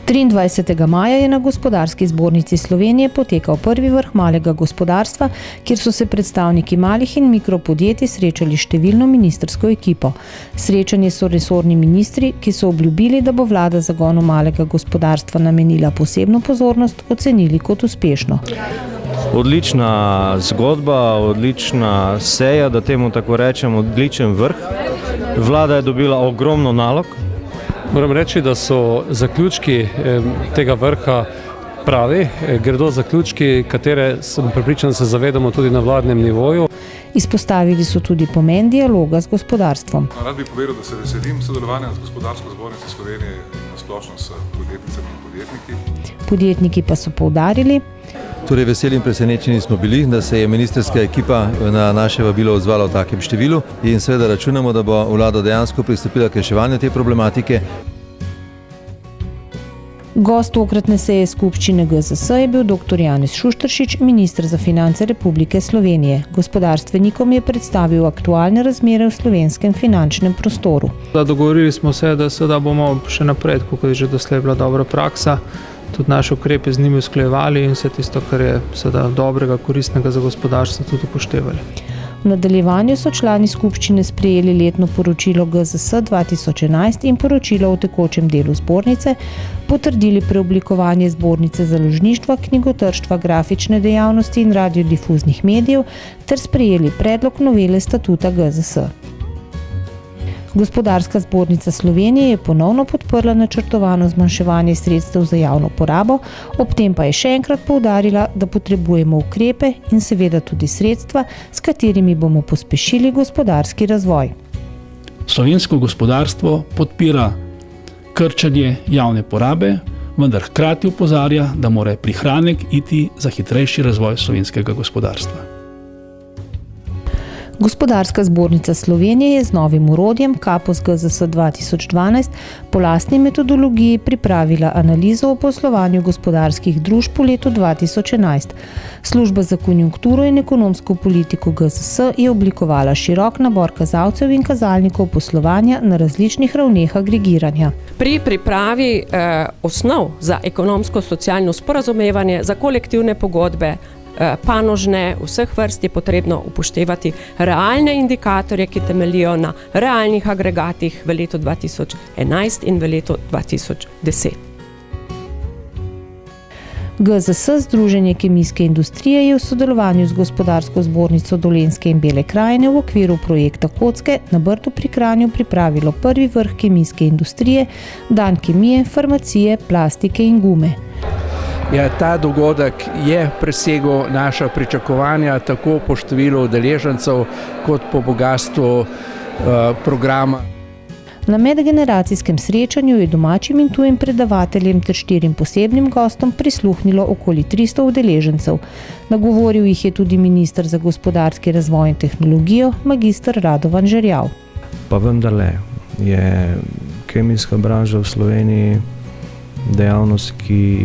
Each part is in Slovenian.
23. maja je na Gospodarski zbornici Slovenije potekal prvi vrh malega gospodarstva, kjer so se predstavniki malih in mikropodjetij srečali s številno ministrsko ekipo. Srečanje so resorni ministri, ki so obljubili, da bo vlada zagonu malega gospodarstva namenila posebno pozornost, ocenili kot uspešno. Odlična zgodba, odlična seja, da temu tako rečem, odličen vrh. Vlada je dobila ogromno nalog. Moram reči, da so zaključki tega vrha pravi, gredo zaključki, katere sem prepričan, se zavedamo tudi na vladnem nivoju. Izpostavili so tudi pomen dialoga z gospodarstvom. Rad bi povedal, da se veselim sodelovanja z Gospodarsko zbornico Slovenije na splošno s podjetnicami in podjetniki. Podjetniki pa so poudarili, Torej veseli in presenečeni smo bili, da se je ministrska ekipa na naše vabilo odzvala v takem številu in seveda računamo, da bo vlada dejansko pristopila k reševanju te problematike. Gost tokratne seje skupščine GZS je bil dr. Janez Šušteršič, minister za finance Republike Slovenije. Gospodarstvenikom je predstavil aktualne razmere v slovenskem finančnem prostoru. Dogovorili smo se, da bomo še naprej, kot je že doslej bila dobra praksa, tudi naše ukrepe z njimi usklajevali in vse tisto, kar je dobrega, koristnega za gospodarstvo, tudi upoštevali. V nadaljevanju so člani skupščine sprejeli letno poročilo GZS 2011 in poročilo o tekočem delu zbornice, potrdili preoblikovanje zbornice založništva, knjigotrštva, grafične dejavnosti in radiodifuznih medijev ter sprejeli predlog novele statuta GZS. Gospodarska zbornica Slovenije je ponovno podprla načrtovano zmanjševanje sredstev za javno porabo, ob tem pa je še enkrat poudarila, da potrebujemo ukrepe in seveda tudi sredstva, s katerimi bomo pospešili gospodarski razvoj. Slovensko gospodarstvo podpira krčanje javne porabe, vendar hkrati opozarja, da mora prihranek iti za hitrejši razvoj slovenskega gospodarstva. Gospodarska zbornica Slovenije je z novim orodjem KAPOS GZS 2012 po lastni metodologiji pripravila analizo o poslovanju gospodarskih družb po letu 2011. Služba za konjunkturo in ekonomsko politiko GZS je oblikovala širok nabor kazalcev in kazalnikov poslovanja na različnih ravneh agregiranja. Pri pripravi osnov za ekonomsko-socialno sporazumevanje, za kolektivne pogodbe, panožne, vseh vrst je potrebno upoštevati realne indikatorje, ki temeljijo na realnih agregatih v letu 2011 in v letu 2010. GZS, Združenje kemijske industrije, je v sodelovanju z Gospodarsko zbornico Dolenjske in Bele krajine v okviru projekta Kocke na Brdu pri Kranju pripravilo prvi vrh kemijske industrije, dan kemije, farmacije, plastike in gume. Ta dogodek je presegel naša pričakovanja tako po številu udeležencev kot po bogastvu programa. Na medgeneracijskem srečanju je domačim in tujim predavateljem ter 4 posebnim gostom prisluhnilo okoli 300 udeležencev. Nagovoril jih je tudi minister za gospodarski razvoj in tehnologijo, magister Radovan Žerjav. Pa vendarle je kemijska branža v Sloveniji dejavnost, ki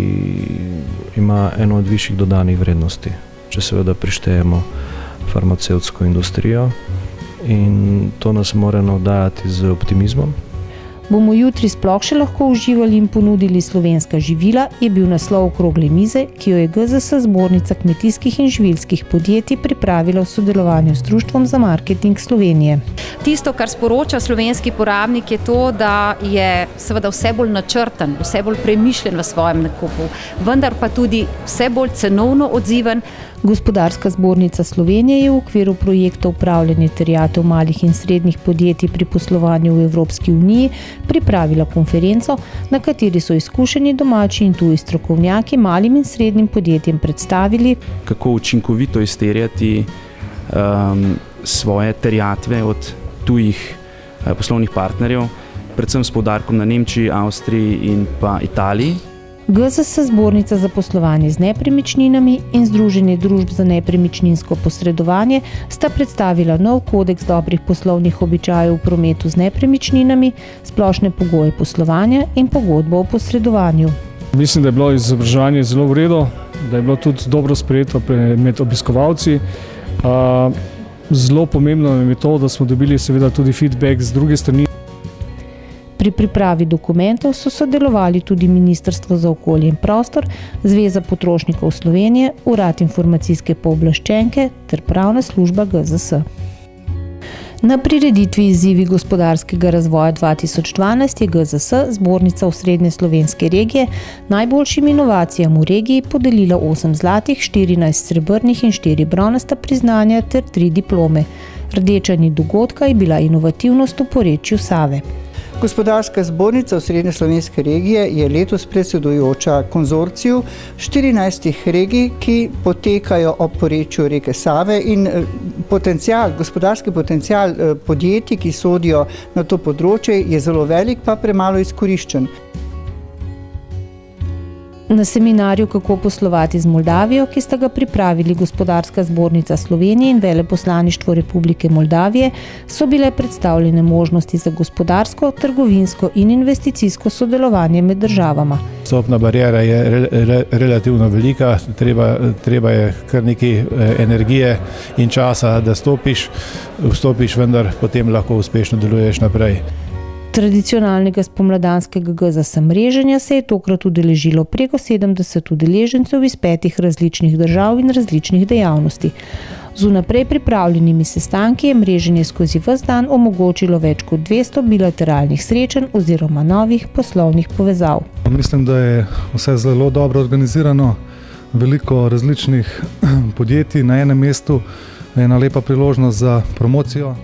ima eno od višjih dodanih vrednosti, če seveda prištejemo farmacevtsko industrijo, in to nas mora navdajati z optimizmom. Bomo jutri sploh še lahko uživali in ponudili slovenska živila, je bil naslov okrogle mize, ki jo je GZS zbornica kmetijskih in živilskih podjetij pripravila v sodelovanju z Društvom za marketing Slovenije. Tisto, kar sporoča slovenski porabnik, je to, da je seveda vse bolj načrten, vse bolj premišljen v svojem nakupu, vendar pa tudi vse bolj cenovno odziven. Gospodarska zbornica Slovenije je v okviru projekta upravljanja terjatev malih in srednjih podjetij pri poslovanju v Evropski uniji pripravila konferenco, na kateri so izkušeni domači in tuji strokovnjaki malim in srednjim podjetjem predstavili, kako učinkovito izterjati svoje terjatve od tujih poslovnih partnerjev, predvsem s poudarkom na Nemčiji, Avstriji in pa Italiji. GZS zbornica za poslovanje z nepremičninami in Združenje družb za nepremičninsko posredovanje sta predstavila nov kodeks dobrih poslovnih običajev v prometu z nepremičninami, splošne pogoje poslovanja in pogodbo o posredovanju. Mislim, da je bilo izobraževanje zelo v redu, da je bilo tudi dobro sprejeto med obiskovalci. Zelo pomembno je to, da smo dobili seveda tudi feedback z druge strani. Pri pripravi dokumentov so sodelovali tudi Ministrstvo za okolje in prostor, Zveza potrošnikov Slovenije, Urad informacijske pooblaščenke ter pravna služba GZS. Na prireditvi Izzivi gospodarskega razvoja 2012 je GZS, Zbornica Osrednje slovenske regije, najboljšim inovacijam v regiji podelila 8 zlatih, 14 srebrnih in 4 bronasta priznanja ter 3 diplome. Rdeča nit dogodka je bila inovativnost v porečju Save. Gospodarska zbornica Osrednje slovenske regije je letos predsedujoča konzorciju 14 regij, ki potekajo ob porečju reke Save in gospodarski potencial podjetij, ki sodijo na to področje, je zelo velik, pa premalo izkoriščen. Na seminarju Kako poslovati z Moldavijo, ki sta ga pripravili Gospodarska zbornica Slovenije in Veleposlaništvo Republike Moldavije, so bile predstavljene možnosti za gospodarsko, trgovinsko in investicijsko sodelovanje med državama. Vstopna bariera je relativno velika, treba je kar nekaj energije in časa, da vstopiš, vendar potem lahko uspešno deluješ naprej. Tradicionalnega spomladanskega GZS mreženja se je tokrat udeležilo preko 70 udeležencev iz 5 različnih držav in različnih dejavnosti. Z vnaprej pripravljenimi sestanki je mreženje skozi ves dan omogočilo več kot 200 bilateralnih srečanj oziroma novih poslovnih povezav. Mislim, da je vse zelo dobro organizirano, veliko različnih podjetij na enem mestu, ena lepa priložnost za promocijo